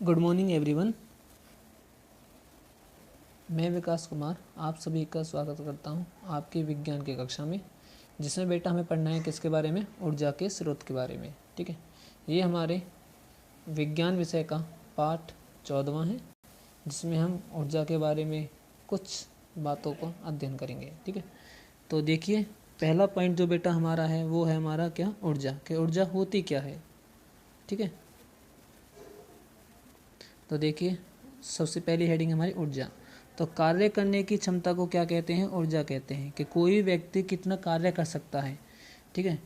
Good morning everyone. मैं विकास कुमार आप सभी का स्वागत करता हूं आपके विज्ञान की कक्षा में, जिसमें बेटा हमें पढ़ना है किसके बारे में, ऊर्जा के स्रोत के बारे में। ठीक है, ये हमारे विज्ञान विषय का पाठ 14वां है, जिसमें हम ऊर्जा के बारे में कुछ बातों को अध्ययन करेंगे। ठीक है, तो देखिए पहला पॉइंट जो बेटा हमारा है वो है हमारा क्या, ऊर्जा। कि ऊर्जा होती क्या है। ठीक है, तो देखिए सबसे पहली हेडिंग हमारी ऊर्जा। तो कार्य करने की क्षमता को क्या कहते हैं, ऊर्जा कहते हैं। कि कोई व्यक्ति कितना कार्य कर सकता है, ठीक है,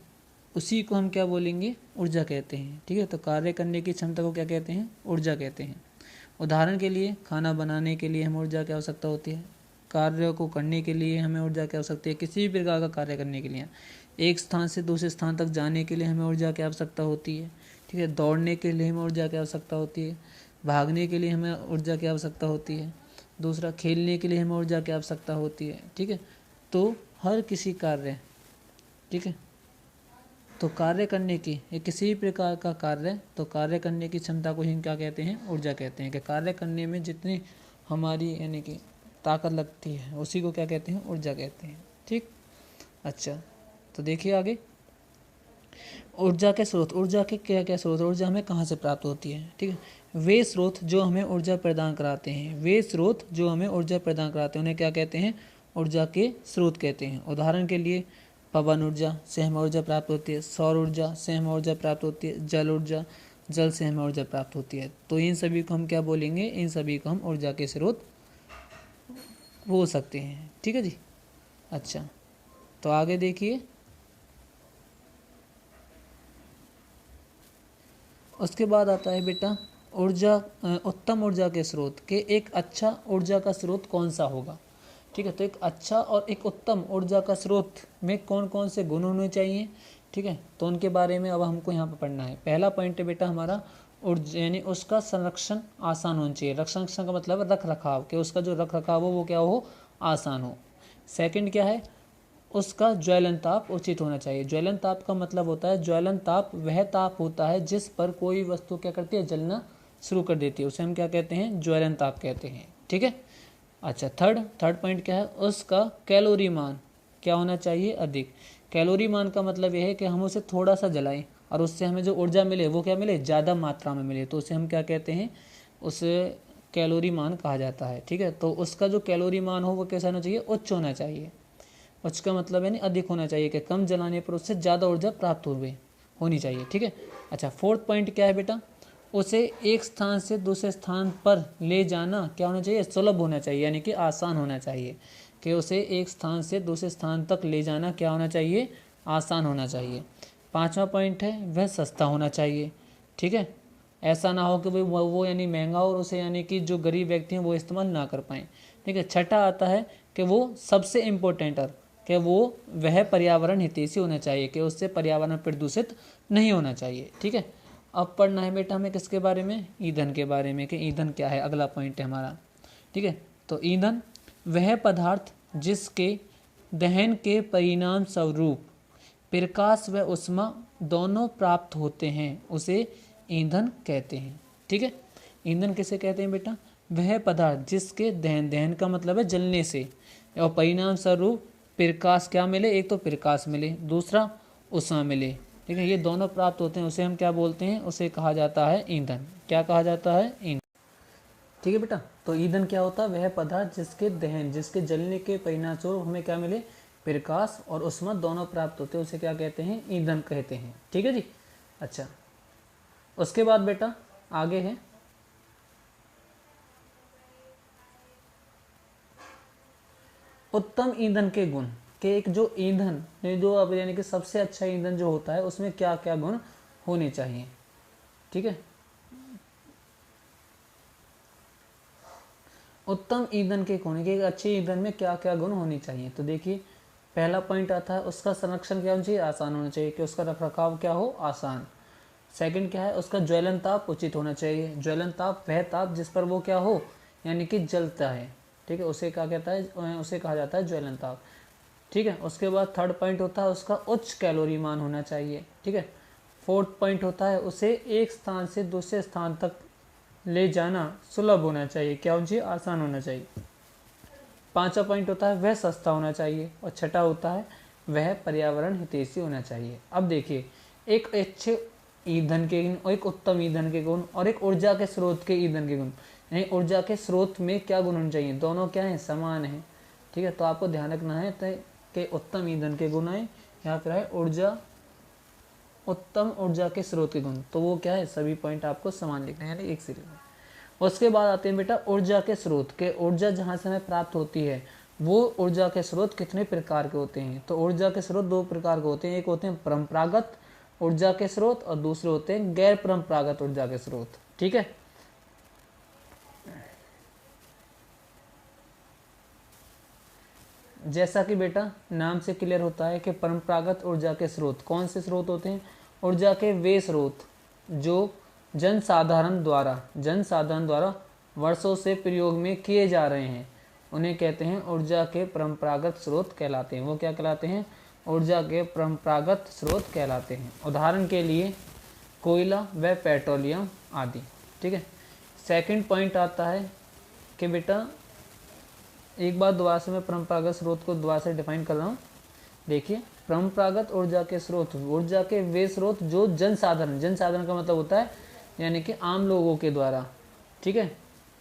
उसी को हम क्या बोलेंगे, ऊर्जा कहते हैं। ठीक है, तो कार्य करने की क्षमता को क्या कहते हैं, ऊर्जा कहते हैं। उदाहरण के लिए खाना बनाने के लिए हमें ऊर्जा की आवश्यकता होती है। कार्य को करने के लिए हमें ऊर्जा की आवश्यकता है। किसी भी प्रकार का कार्य करने के लिए, एक स्थान से दूसरे स्थान तक जाने के लिए हमें ऊर्जा की आवश्यकता होती है। ठीक है, दौड़ने के लिए हमें ऊर्जा की आवश्यकता होती है। भागने के लिए हमें ऊर्जा की आवश्यकता होती है। दूसरा, खेलने के लिए हमें ऊर्जा की आवश्यकता होती है। ठीक है, तो हर किसी कार्य, ठीक है, तो कार्य करने की, या किसी भी प्रकार का कार्य, तो कार्य करने की क्षमता को ही क्या कहते हैं, ऊर्जा कहते हैं। कि कार्य करने में जितनी हमारी यानी कि ताकत लगती है उसी को क्या कहते हैं, ऊर्जा कहते हैं। ठीक, अच्छा, तो देखिए आगे ऊर्जा के स्रोत। ऊर्जा के क्या क्या स्रोत, ऊर्जा हमें कहाँ से प्राप्त होती है। ठीक है, वे स्रोत जो हमें ऊर्जा प्रदान कराते हैं, वे स्रोत जो हमें ऊर्जा प्रदान कराते हैं उन्हें क्या कहते हैं, ऊर्जा के स्रोत कहते हैं। उदाहरण के लिए पवन ऊर्जा से हमें ऊर्जा प्राप्त होती है, सौर ऊर्जा से हमें ऊर्जा प्राप्त होती है, जल ऊर्जा, जल से हमें ऊर्जा प्राप्त होती है। तो इन सभी को हम क्या बोलेंगे, इन सभी को हम ऊर्जा के स्रोत बोल सकते हैं। ठीक है जी, अच्छा, तो आगे देखिए उसके बाद आता है बेटा ऊर्जा, उत्तम ऊर्जा के स्रोत। के एक अच्छा ऊर्जा का स्रोत कौन सा होगा। ठीक है, तो एक अच्छा और एक उत्तम ऊर्जा का स्रोत में कौन कौन से गुण होने चाहिए। ठीक है, तो उनके बारे में अब हमको यहाँ पर पढ़ना है। पहला पॉइंट है बेटा हमारा ऊर्जा, यानी उसका संरक्षण आसान होना चाहिए। संरक्षण का मतलब रख रखाव, कि उसका जो रख रखाव हो वो क्या हो, आसान हो। सेकंड क्या है, उसका ज्वलन ताप उचित होना चाहिए। ज्वलन ताप का मतलब होता है, ज्वलन ताप वह ताप होता है जिस पर कोई वस्तु क्या करती है, जलना शुरू कर देती है, उसे हम क्या कहते हैं, ज्वलन ताप कहते हैं। ठीक है, अच्छा, थर्ड पॉइंट क्या है, उसका कैलोरी मान क्या होना चाहिए, अधिक। कैलोरी मान का मतलब यह है कि हम उसे थोड़ा सा जलाएं और उससे हमें जो ऊर्जा मिले वो क्या मिले, ज़्यादा मात्रा में मिले, तो उसे हम क्या कहते हैं, उसे कैलोरी मान कहा जाता है। ठीक है, तो उसका जो कैलोरी मान हो वो कैसा होना चाहिए, उच्च होना चाहिए। उच्च का मतलब यानी अधिक होना चाहिए, कि कम जलाने पर उससे ज़्यादा ऊर्जा प्राप्त होनी चाहिए। ठीक है, अच्छा, फोर्थ पॉइंट क्या है बेटा, उसे एक स्थान से दूसरे स्थान पर ले जाना क्या होना चाहिए, सुलभ होना चाहिए, यानी कि आसान होना चाहिए। कि उसे एक स्थान से दूसरे स्थान तक ले जाना क्या होना चाहिए, आसान होना चाहिए। पांचवा पॉइंट है वह सस्ता होना चाहिए। ठीक है, ऐसा ना हो कि भाई वो यानी महंगा और उसे यानी कि जो गरीब व्यक्ति हैं वो इस्तेमाल ना कर पाएँ। ठीक है, छठा आता है कि वो सबसे इम्पोर्टेंट है कि वो वह पर्यावरण हितैषी होना चाहिए, कि उससे पर्यावरण प्रदूषित नहीं होना चाहिए। ठीक है, अब पढ़ना है बेटा हमें किसके बारे में, ईंधन के बारे में। कि ईंधन क्या है, अगला पॉइंट है हमारा। ठीक है, तो ईंधन वह पदार्थ जिसके दहन के परिणाम स्वरूप प्रकाश व ऊष्मा दोनों प्राप्त होते हैं उसे ईंधन कहते हैं। ठीक है, ईंधन किसे कहते हैं बेटा, वह पदार्थ जिसके दहन का मतलब है जलने से, और परिणाम स्वरूप प्रकाश क्या मिले, एक तो प्रकाश मिले, दूसरा ऊष्मा मिले। ठीक है, ये दोनों प्राप्त होते हैं, उसे हम क्या बोलते हैं, उसे कहा जाता है ईंधन। क्या कहा जाता है, ईंधन। ठीक है बेटा, तो ईंधन क्या होता है, वह पदार्थ जिसके दहन, जिसके जलने के परिणाम स्वरूप हमें क्या मिले, प्रकाश और ऊष्मा दोनों प्राप्त होते हैं, उसे क्या कहते हैं, ईंधन कहते हैं। ठीक है जी, अच्छा, उसके बाद बेटा आगे है उत्तम ईंधन के गुण। के एक जो ईंधन, जो अब यानी कि सबसे अच्छा ईंधन जो होता है उसमें क्या क्या गुण होने चाहिए। ठीक है, उत्तम ईंधन के गुण, के एक अच्छे ईंधन में क्या क्या गुण होने चाहिए। तो देखिए पहला पॉइंट आता है उसका संरक्षण क्या होना चाहिए, आसान होना चाहिए, कि उसका रखरखाव क्या हो, आसान। सेकंड क्या है, उसका ज्वलन ताप उचित होना चाहिए। ज्वलन ताप वह ताप जिस पर वो क्या हो, यानी कि जलता है। ठीक है, उसे क्या कहता है, उसे कहा जाता है ज्वलन ताप। ठीक है, उसके बाद थर्ड पॉइंट होता है उसका उच्च कैलोरी मान होना चाहिए। ठीक है, फोर्थ पॉइंट होता है उसे एक स्थान से दूसरे स्थान तक ले जाना सुलभ होना चाहिए। क्या होना चाहिए? आसान होना चाहिए। 5वां पॉइंट होता है वह सस्ता होना चाहिए। और 6वां होता है वह पर्यावरण हितैषी होना चाहिए। अब देखिए, एक अच्छे ईंधन के गुण और एक उत्तम ईंधन के गुण और एक ऊर्जा के स्रोत के ईंधन के गुण, यानी ऊर्जा के स्रोत में क्या गुण होने चाहिए? दोनों क्या है? समान है। ठीक है, तो आपको ध्यान रखना है कि उत्तम ईंधन के गुण है, यहाँ पर है ऊर्जा, उत्तम ऊर्जा के स्रोत के गुण, तो वो क्या है? सभी पॉइंट आपको समान लिखना है, यानी एक से लिखना है। उसके बाद आते हैं बेटा ऊर्जा के स्रोत के। ऊर्जा जहाँ से हमें प्राप्त होती है वो ऊर्जा के स्रोत कितने प्रकार के होते हैं? तो ऊर्जा के स्रोत 2 प्रकार के होते हैं। एक होते हैं परंपरागत ऊर्जा के स्रोत और दूसरे होते हैं गैर परंपरागत ऊर्जा के स्रोत। ठीक है, जैसा कि बेटा नाम से क्लियर होता है कि परंपरागत ऊर्जा के स्रोत कौन से स्रोत होते हैं? ऊर्जा के वे स्रोत जो जनसाधारण द्वारा वर्षों से प्रयोग में किए जा रहे हैं, उन्हें कहते हैं ऊर्जा के परंपरागत स्रोत कहलाते हैं। वो क्या कहलाते हैं? ऊर्जा के परंपरागत स्रोत कहलाते हैं। उदाहरण के लिए कोयला व पेट्रोलियम आदि। ठीक है, सेकंड पॉइंट आता है कि बेटा एक बार दोबारा से मैं परंपरागत स्रोत को दोबारा से डिफाइन कर रहा हूँ। देखिए, परंपरागत ऊर्जा के स्रोत ऊर्जा के वे स्रोत जो जनसाधारण का मतलब होता है यानी कि आम लोगों के द्वारा, ठीक है,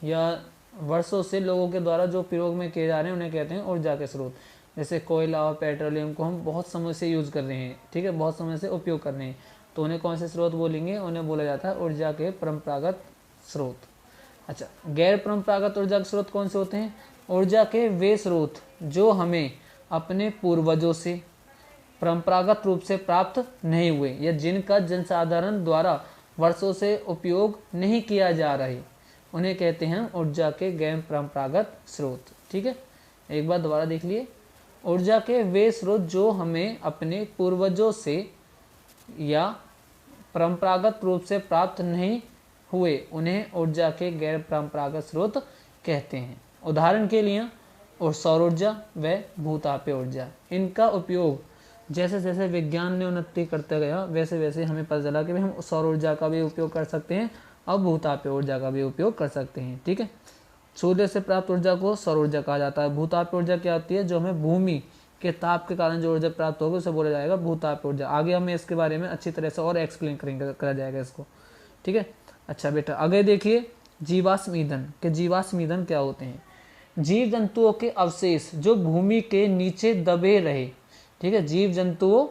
या वर्षों से लोगों के द्वारा जो प्रयोग में किए जा रहे हैं उन्हें कहते हैं ऊर्जा के स्रोत। जैसे कोयला और पेट्रोलियम को हम बहुत समय से यूज़ कर रहे हैं, ठीक है, बहुत समय से उपयोग कर रहे हैं, तो उन्हें कौन से स्रोत बोलेंगे? उन्हें बोला जाता है ऊर्जा के परंपरागत स्रोत। अच्छा, गैर परंपरागत ऊर्जा के स्रोत कौन से होते हैं? ऊर्जा के वे स्रोत जो हमें अपने पूर्वजों से परंपरागत रूप से प्राप्त नहीं हुए या जिनका जनसाधारण द्वारा वर्षों से उपयोग नहीं किया जा रहे, उन्हें कहते हैं ऊर्जा के गैर परंपरागत स्रोत। ठीक है, एक बार दोबारा देख लिए, ऊर्जा के वे स्रोत जो हमें अपने पूर्वजों से या परंपरागत रूप से प्राप्त नहीं हुए, उन्हें ऊर्जा के गैर परंपरागत स्रोत कहते हैं। उदाहरण के लिए और सौर ऊर्जा व भूतापीय ऊर्जा, इनका उपयोग जैसे जैसे विज्ञान ने उन्नति करते गया वैसे वैसे हमें पता चला कि हम सौर ऊर्जा का भी उपयोग कर सकते हैं और भूतापीय ऊर्जा का भी उपयोग कर सकते हैं। ठीक है, सूर्य से प्राप्त ऊर्जा को सौर ऊर्जा कहा जाता है। भूतापीय ऊर्जा क्या होती है? जो हमें भूमि के ताप के कारण जो ऊर्जा प्राप्त होगी उसे बोला जाएगा भूतापीय ऊर्जा। आगे हमें इसके बारे में अच्छी तरह से और एक्सप्लेन करा जाएगा इसको। ठीक है, अच्छा बेटा आगे देखिए, जीवाश्म ईंधन के जीवाश्म ईंधन क्या होते हैं? जीव जंतुओं के अवशेष जो भूमि के नीचे दबे रहे। ठीक है, जीव जंतुओं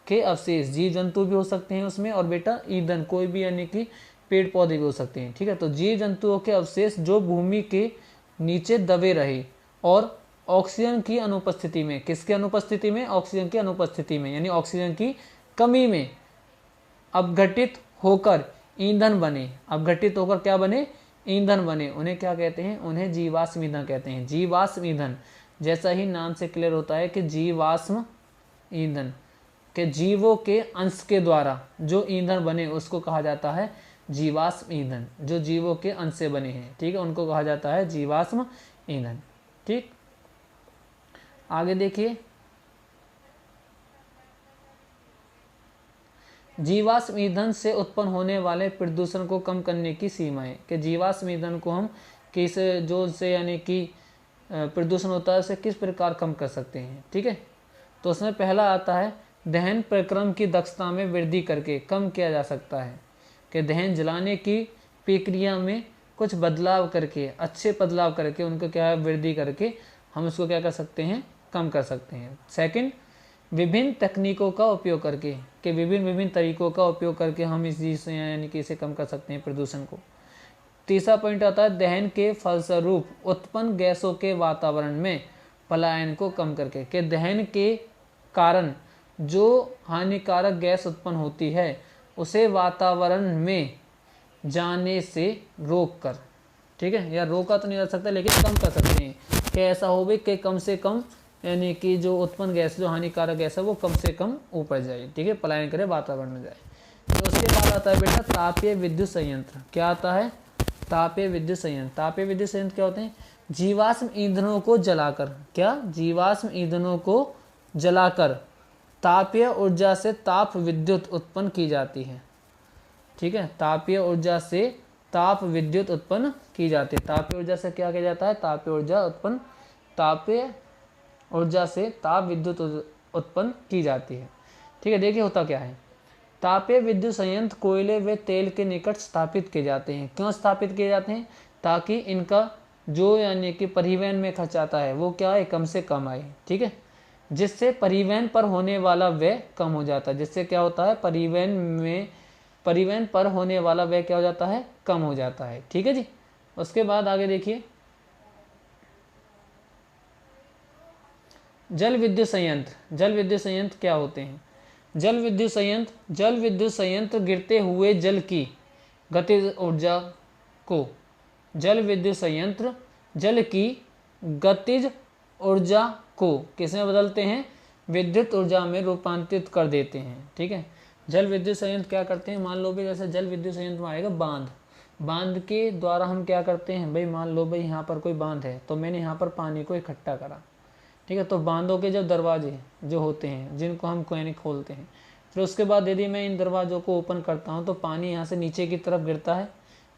के अवशेष, जीव जंतु भी हो सकते हैं उसमें, और बेटा ईंधन कोई भी यानी कि पेड़ पौधे भी हो सकते हैं। ठीक है, तो जीव जंतुओं के अवशेष जो भूमि के नीचे दबे रहे और ऑक्सीजन की अनुपस्थिति में, किसके अनुपस्थिति में? ऑक्सीजन की अनुपस्थिति में, यानी ऑक्सीजन की कमी में अपघटित होकर ईंधन बने। अपघटित होकर क्या बने? ईंधन बने। उन्हें क्या कहते हैं? उन्हें जीवाश्म ईंधन कहते हैं। जीवाश्म ईंधन, जैसा ही नाम से क्लियर होता है कि जीवाश्म ईंधन के जीवों के अंश के द्वारा जो ईंधन बने उसको कहा जाता है जीवाश्म ईंधन। जो जीवों के अंश से बने हैं, ठीक है, उनको कहा जाता है जीवाश्म ईंधन। ठीक, आगे देखिए, जीवाश्म ईंधन से उत्पन्न होने वाले प्रदूषण को कम करने की सीमाएं। कि जीवाश्म ईंधन को हम किस जो से यानी कि प्रदूषण होता है उसे किस प्रकार कम कर सकते हैं। ठीक है, तो उसमें पहला आता है दहन प्रक्रम की दक्षता में वृद्धि करके कम किया जा सकता है। कि दहन जलाने की प्रक्रिया में कुछ बदलाव करके, अच्छे बदलाव करके, उनको क्या है वृद्धि करके हम उसको क्या कर सकते हैं? कम कर सकते हैं। सेकंड, विभिन्न तकनीकों का उपयोग करके, कि विभिन्न तरीकों का उपयोग करके हम इस चीज से यानी कि इसे कम कर सकते हैं प्रदूषण को। तीसरा पॉइंट आता है दहन के फलस्वरूप उत्पन्न गैसों के वातावरण में पलायन को कम करके। कि दहन के कारण जो हानिकारक गैस उत्पन्न होती है उसे वातावरण में जाने से रोक कर, ठीक है, या रोका तो नहीं जा सकता लेकिन कम कर सकते हैं। कि ऐसा हो भी कि कम से कम यानी कि जो उत्पन्न गैस, जो हानिकारक गैस है वो कम से कम ऊपर जाए, ठीक है, पलायन करे, वातावरण में जाए। तो उसके बाद आता है बेटा तापीय विद्युत संयंत्र। क्या आता है? तापीय विद्युत संयंत्र। तापीय विद्युत संयंत्र क्या होते हैं? जीवाश्म ईंधनों को जलाकर, क्या? जीवाश्म ईंधनों को जलाकर तापीय ऊर्जा से ताप विद्युत उत्पन्न की जाती है। ठीक है, तापीय ऊर्जा से ताप विद्युत उत्पन्न की जाती है। तापीय ऊर्जा से क्या किया जाता है? तापीय ऊर्जा से ताप विद्युत उत्पन्न की जाती है। ठीक है, देखिए होता क्या है। तापीय विद्युत संयंत्र कोयले व तेल के निकट स्थापित किए जाते हैं। क्यों स्थापित किए जाते हैं? ताकि इनका जो यानी कि परिवहन में खर्च आता है वो क्या है? कम से कम आए। ठीक है, जिससे परिवहन पर होने वाला व्यय कम हो जाता है। जिससे क्या होता है? परिवहन पर होने वाला व्यय क्या हो जाता है? कम हो जाता है। ठीक है जी। उसके बाद आगे देखिए, जल विद्युत संयंत्र। जल विद्युत संयंत्र क्या होते हैं? जल विद्युत संयंत्र गिरते हुए जल की गतिज ऊर्जा को, जल विद्युत संयंत्र जल की गतिज ऊर्जा को किसमें बदलते हैं? विद्युत ऊर्जा में रूपांतरित कर देते हैं। ठीक है, जल विद्युत संयंत्र क्या करते हैं? मान लो भाई जैसे जल विद्युत संयंत्र में आएगा बांध के द्वारा हम क्या करते हैं भाई? मान लो भाई यहाँ पर कोई बांध है, तो मैंने यहाँ पर पानी को इकट्ठा करा। ठीक है, तो बांधों के जब दरवाजे जो होते हैं जिनको हम यानी खोलते हैं, फिर उसके बाद यदि मैं इन दरवाज़ों को ओपन करता हूँ तो पानी यहाँ से नीचे की तरफ गिरता है।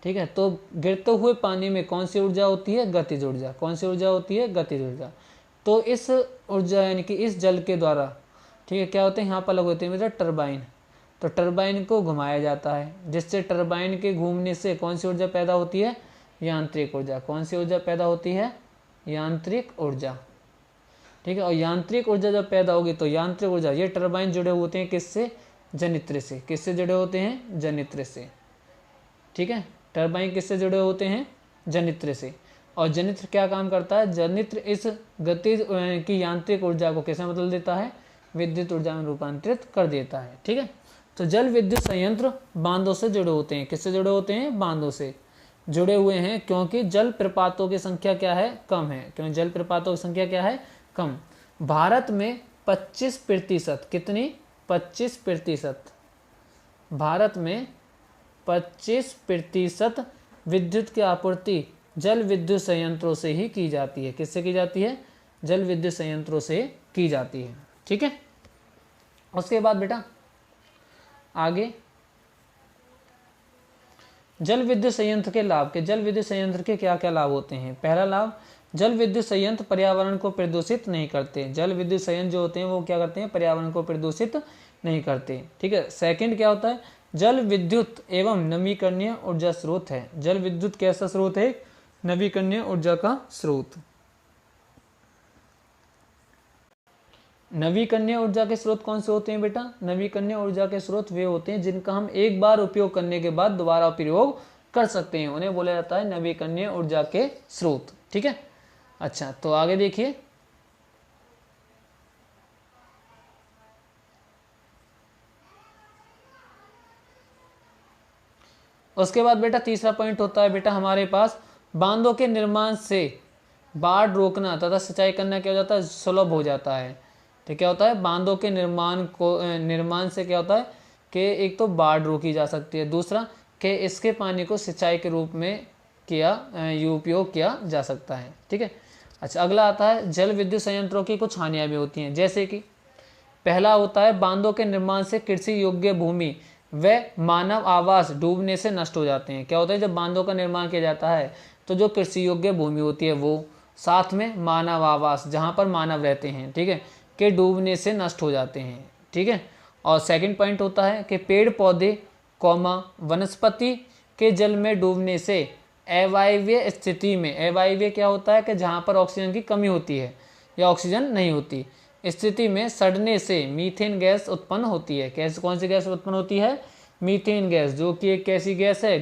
ठीक है, तो गिरते हुए पानी में कौन सी ऊर्जा होती है? गतिज ऊर्जा। कौन सी ऊर्जा होती है? गतिज ऊर्जा। तो इस ऊर्जा यानी कि इस जल के द्वारा, ठीक है, क्या होते हैं? यहाँ पर लगे होते हैं मेरा टरबाइन। तो टरबाइन को घुमाया जाता है, जिससे टरबाइन के घूमने से कौन सी ऊर्जा पैदा होती है? यांत्रिक ऊर्जा। कौन सी ऊर्जा पैदा होती है? यांत्रिक ऊर्जा। ठीक है, और यांत्रिक ऊर्जा जब पैदा होगी तो यांत्रिक ऊर्जा, ये टरबाइन जुड़े होते हैं किससे? जनित्र से। किससे जुड़े होते हैं? जनित्र से। ठीक है, टरबाइन किससे जुड़े होते हैं? जनित्र से। और जनित्र क्या काम करता है? जनित्र इस गतिज की यांत्रिक ऊर्जा को कैसे बदल देता है? विद्युत ऊर्जा में रूपांतरित कर देता है। ठीक है, तो जल विद्युत संयंत्र बांधों से जुड़े होते हैं। किससे जुड़े होते हैं? बांधों से जुड़े हुए हैं, क्योंकि जल प्रपातों की संख्या क्या है? कम है। क्यों? जल प्रपातों की संख्या क्या है? कम। भारत में 25%, कितनी? 25%। भारत में 25% विद्युत की आपूर्ति जल विद्युत संयंत्रों से ही की जाती है। किससे की जाती है? जल विद्युत संयंत्रों से की जाती है। ठीक है, उसके बाद बेटा आगे जल विद्युत संयंत्र के लाभ के। जल विद्युत संयंत्र के क्या क्या लाभ होते हैं? पहला लाभ, जल विद्युत संयंत्र पर्यावरण को प्रदूषित नहीं करते। जल विद्युत संयंत्र जो होते हैं वो क्या करते हैं? पर्यावरण को प्रदूषित नहीं करते। ठीक है, सेकंड क्या होता है? जल विद्युत एवं नवीकरणीय ऊर्जा स्रोत है। जल विद्युत कैसा स्रोत है? नवीकरणीय ऊर्जा का स्रोत। नवीकरणीय ऊर्जा के स्रोत कौन से होते हैं बेटा? नवीकरणीय ऊर्जा के स्रोत वे होते हैं जिनका हम एक बार उपयोग करने के बाद दोबारा प्रयोग कर सकते हैं, उन्हें बोला जाता है नवीकरणीय ऊर्जा के स्रोत। ठीक है, अच्छा तो आगे देखिए, उसके बाद बेटा तीसरा पॉइंट होता है बेटा हमारे पास, बांधों के निर्माण से बाढ़ रोकना तथा सिंचाई करना क्या हो जाता है? सुलभ हो जाता है। तो क्या होता है? बांधों के निर्माण से क्या होता है कि एक तो बाढ़ रोकी जा सकती है, दूसरा कि इसके पानी को सिंचाई के रूप में उपयोग किया जा सकता है। ठीक है, अच्छा अगला आता है जल विद्युत संयंत्रों की कुछ हानियां भी होती हैं, जैसे कि पहला होता है बांधों के निर्माण से कृषि योग्य भूमि व मानव आवास डूबने से नष्ट हो जाते हैं। क्या होता है? जब बांधों का निर्माण किया जाता है तो जो कृषि योग्य भूमि होती है वो, साथ में मानव आवास जहाँ पर मानव रहते हैं, ठीक है, के डूबने से नष्ट हो जाते हैं। ठीक है, और सेकंड पॉइंट होता है कि पेड़ पौधे वनस्पति के जल में डूबने से अवायवीय स्थिति में, अवायवीय क्या होता है कि जहाँ पर ऑक्सीजन की कमी होती है या ऑक्सीजन नहीं होती, स्थिति में सड़ने से मीथेन गैस उत्पन्न होती है। कैसे? कौन सी गैस उत्पन्न होती है? मीथेन गैस, जो कि एक कैसी गैस है?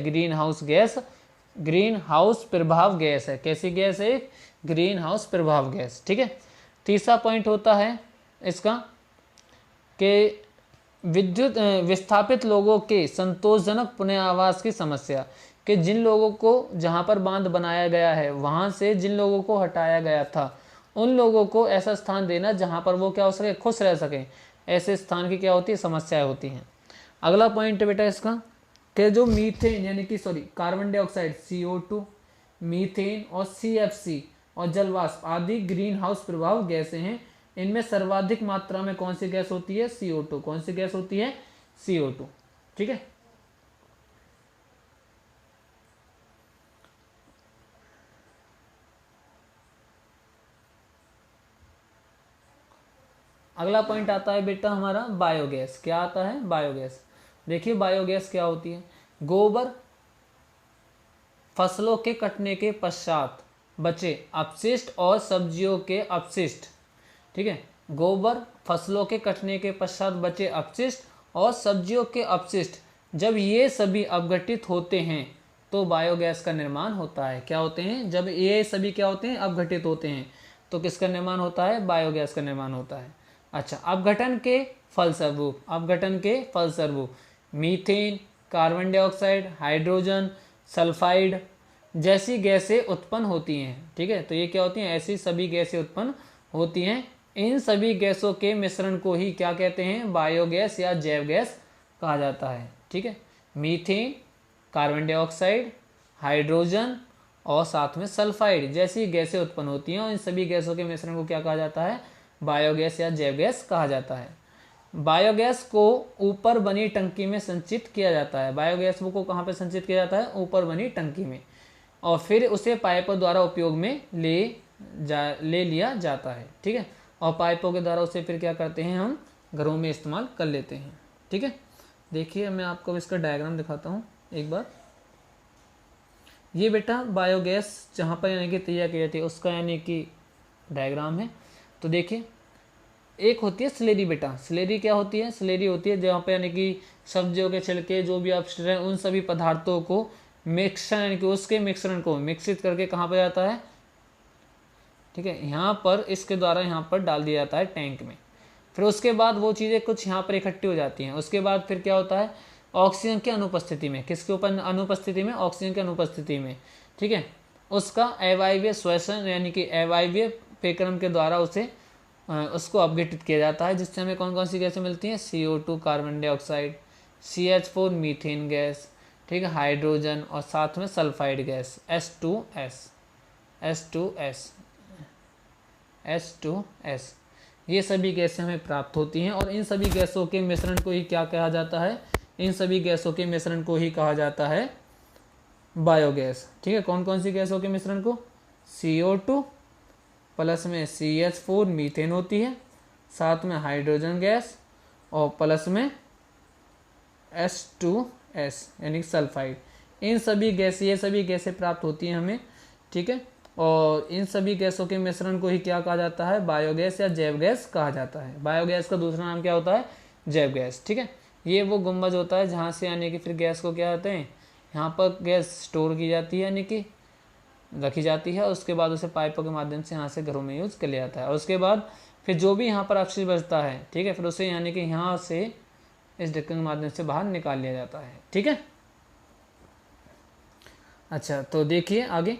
ग्रीन हाउस प्रभाव गैस है। कैसी गैस है? ग्रीन हाउस प्रभाव गैस। ठीक है, तीसरा पॉइंट होता है इसका कि विस्थापित लोगों के संतोषजनक पुनः आवास की समस्या, कि जिन लोगों को जहाँ पर बांध बनाया गया है वहाँ से जिन लोगों को हटाया गया था उन लोगों को ऐसा स्थान देना जहाँ पर वो क्या हो सके? खुश रह सकें। ऐसे स्थान की क्या होती है? समस्याएं होती हैं। अगला पॉइंट बेटा इसका कि जो मीथेन यानी कि कार्बन डाइऑक्साइड CO2, मीथेन और CFC और जलवाष्प आदि ग्रीन हाउस प्रभाव गैसें हैं। इनमें सर्वाधिक मात्रा में कौन सी गैस होती है? CO2। कौन सी गैस होती है? CO2। ठीक है, अगला पॉइंट आता है बेटा हमारा बायोगैस। क्या आता है? बायोगैस। देखिए बायोगैस क्या होती है। गोबर, फसलों के कटने के पश्चात बचे अपशिष्ट और सब्जियों के अपशिष्ट, ठीक है, गोबर, फसलों के कटने के पश्चात बचे अपशिष्ट और सब्जियों के अपशिष्ट, जब ये सभी अपघटित होते हैं तो बायोगैस का निर्माण होता है। क्या होते हैं? जब ये सभी क्या होते हैं? अपघटित होते हैं तो किसका निर्माण होता है? बायोगैस का निर्माण होता है। अच्छा, अपघटन के फलस्वरूप, अपघटन के फलस्वरूप methane, carbon dioxide, hydrogen sulphide जैसी गैसें उत्पन्न होती हैं। ठीक है, तो ये क्या होती हैं? ऐसी सभी गैसें उत्पन्न होती हैं। इन सभी गैसों के मिश्रण को ही क्या कहते हैं? बायोगैस या जैव गैस कहा जाता है। ठीक है, मीथेन, कार्बन डाइऑक्साइड, हाइड्रोजन और साथ में सल्फाइड जैसी गैसें उत्पन्न होती हैं और इन सभी गैसों के मिश्रण को क्या कहा जाता है? बायोगैस या जैव गैस कहा जाता है। बायोगैस को ऊपर बनी टंकी में संचित किया जाता है। बायोगैस को कहाँ पे संचित किया जाता है? ऊपर बनी टंकी में, और फिर उसे पाइपों द्वारा उपयोग में ले लिया जाता है। ठीक है, और पाइपों के द्वारा उसे फिर क्या करते हैं? हम घरों में इस्तेमाल कर लेते हैं। ठीक है, देखिए मैं आपको इसका डायग्राम दिखाता हूँ एक बार। ये बेटा बायोगैस जहाँ पर यानी कि तैयार की जाती है उसका यानी कि डायग्राम है। तो देखिए, एक होती है स्लेरी बेटा। स्लेरी क्या होती है? स्लेरी होती है जहाँ पे यानी कि सब्जियों के छिलके जो भी अपशिष्ट हैं उन सभी पदार्थों को मिक्सर यानी कि उसके मिश्रण को मिश्रित करके कहाँ पर जाता है? ठीक है, यहाँ पर इसके द्वारा यहाँ पर डाल दिया जाता है टैंक में। फिर उसके बाद वो चीज़ें कुछ यहाँ पर इकट्ठी हो जाती हैं। उसके बाद फिर क्या होता है? ऑक्सीजन की अनुपस्थिति में, किसके ऊपर अनुपस्थिति में? ऑक्सीजन की अनुपस्थिति में, ठीक है, उसका अवायवीय श्वसन यानी कि अवायवीय पेकरम के द्वारा उसको अपघटित किया जाता है, जिससे हमें कौन कौन सी गैसें मिलती हैं? CO2 carbon dioxide, CH4 methane gas, ठीक है, हाइड्रोजन और साथ में सल्फाइड गैस H2S। ये सभी गैसें हमें प्राप्त होती हैं और इन सभी गैसों के मिश्रण को ही क्या कहा जाता है? इन सभी गैसों के मिश्रण को ही कहा जाता है बायोगैस। ठीक है, कौन कौन सी गैसों के मिश्रण को? CO2 प्लस में CH4 मीथेन होती है, साथ में हाइड्रोजन गैस और प्लस में H2S यानी सल्फाइड। इन सभी गैस ये सभी गैसें प्राप्त होती हैं हमें। ठीक है, और इन सभी गैसों के मिश्रण को ही क्या कहा जाता है? बायोगैस या जैव गैस कहा जाता है। बायोगैस का दूसरा नाम क्या होता है? जैव गैस। ठीक है, ये वो गुंबज होता है जहाँ से यानी कि फिर गैस को क्या होते हैं? यहाँ पर गैस स्टोर की जाती है यानी कि रखी जाती है, उसके बाद उसे पाइपों के माध्यम से यहाँ से घरों में यूज़ कर लिया जाता है। और उसके बाद फिर जो भी यहाँ पर अपशिष्ट बचता है, ठीक है, फिर उसे यानी कि यहाँ से इस ढक्कन के माध्यम से बाहर निकाल लिया जाता है। ठीक है, अच्छा तो देखिए आगे।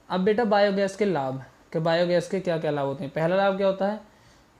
अब बेटा बायोगैस के लाभ, कि बायोगैस के क्या क्या लाभ होते हैं। पहला लाभ क्या होता है?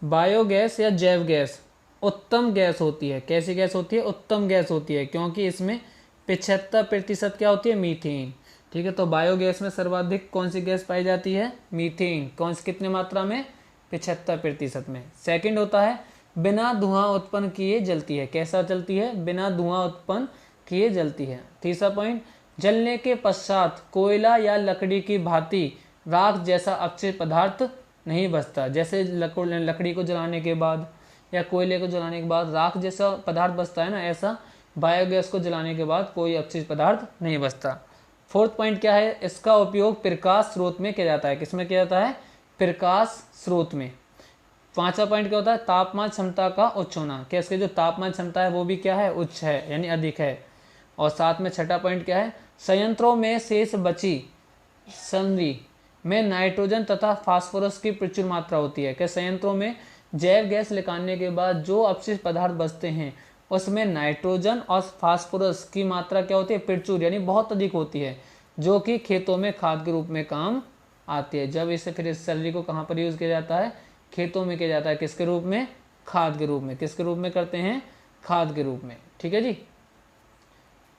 बायोगैस या जैव गैस उत्तम गैस होती है। कैसी गैस होती है? उत्तम गैस होती है, क्योंकि इसमें 75% क्या होती है? मीथेन। ठीक है, तो बायोगैस में सर्वाधिक कौन सी गैस पाई जाती है? मीथेन। कौन सी कितने मात्रा में? 75% में। सेकंड होता है बिना धुआं उत्पन्न किए जलती है। कैसा जलती है? बिना धुआं उत्पन्न किए जलती है। तीसरा पॉइंट, जलने के पश्चात कोयला या लकड़ी की भांति राख जैसा अपशिष्ट पदार्थ नहीं बचता। जैसे लकड़ी को जलाने के बाद या कोयले को जलाने के बाद राख जैसा पदार्थ बचता है ना, ऐसा बायोगैस को जलाने के बाद कोई अपशिष्ट पदार्थ नहीं बचता। फोर्थ पॉइंट क्या है? इसका उपयोग प्रकाश स्रोत में किया जाता है। किसमें किया जाता है? प्रकाश स्रोत में। पांचवा पॉइंट क्या होता है? तापमान क्षमता का उच्च होना। क्या इसकी जो तापमान क्षमता है वो भी क्या है? उच्च है, यानी अधिक है। और साथ में छठा पॉइंट क्या है? संयंत्रों में शेष बची सनरी में नाइट्रोजन तथा फास्फोरस की प्रचुर मात्रा होती है। क्या संयंत्रों में जैव गैस निकालने के बाद जो अपशिष्ट पदार्थ बचते हैं उसमें नाइट्रोजन और फास्फोरस की मात्रा क्या होती है? प्रचुर, यानी बहुत अधिक होती है, जो कि खेतों में खाद के रूप में काम आती है। जब इसे फिर इस सैलरी को कहाँ पर यूज़ किया जाता है? खेतों में किया जाता है। किसके रूप में? खाद के रूप में। किसके रूप में करते हैं? खाद के रूप में। ठीक है जी,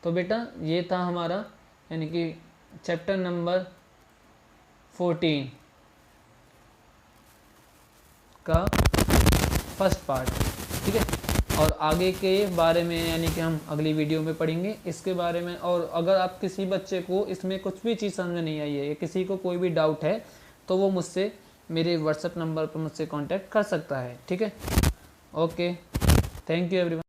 तो बेटा ये था हमारा यानी कि चैप्टर नंबर 14 का फर्स्ट पार्ट। ठीक है, और आगे के बारे में यानी कि हम अगली वीडियो में पढ़ेंगे इसके बारे में। और अगर आप किसी बच्चे को इसमें कुछ भी चीज़ समझ में नहीं आई है या किसी को कोई भी डाउट है तो वो मुझसे मेरे व्हाट्सएप नंबर पर मुझसे कांटेक्ट कर सकता है। ठीक है, ओके, थैंक यू एवरीवन।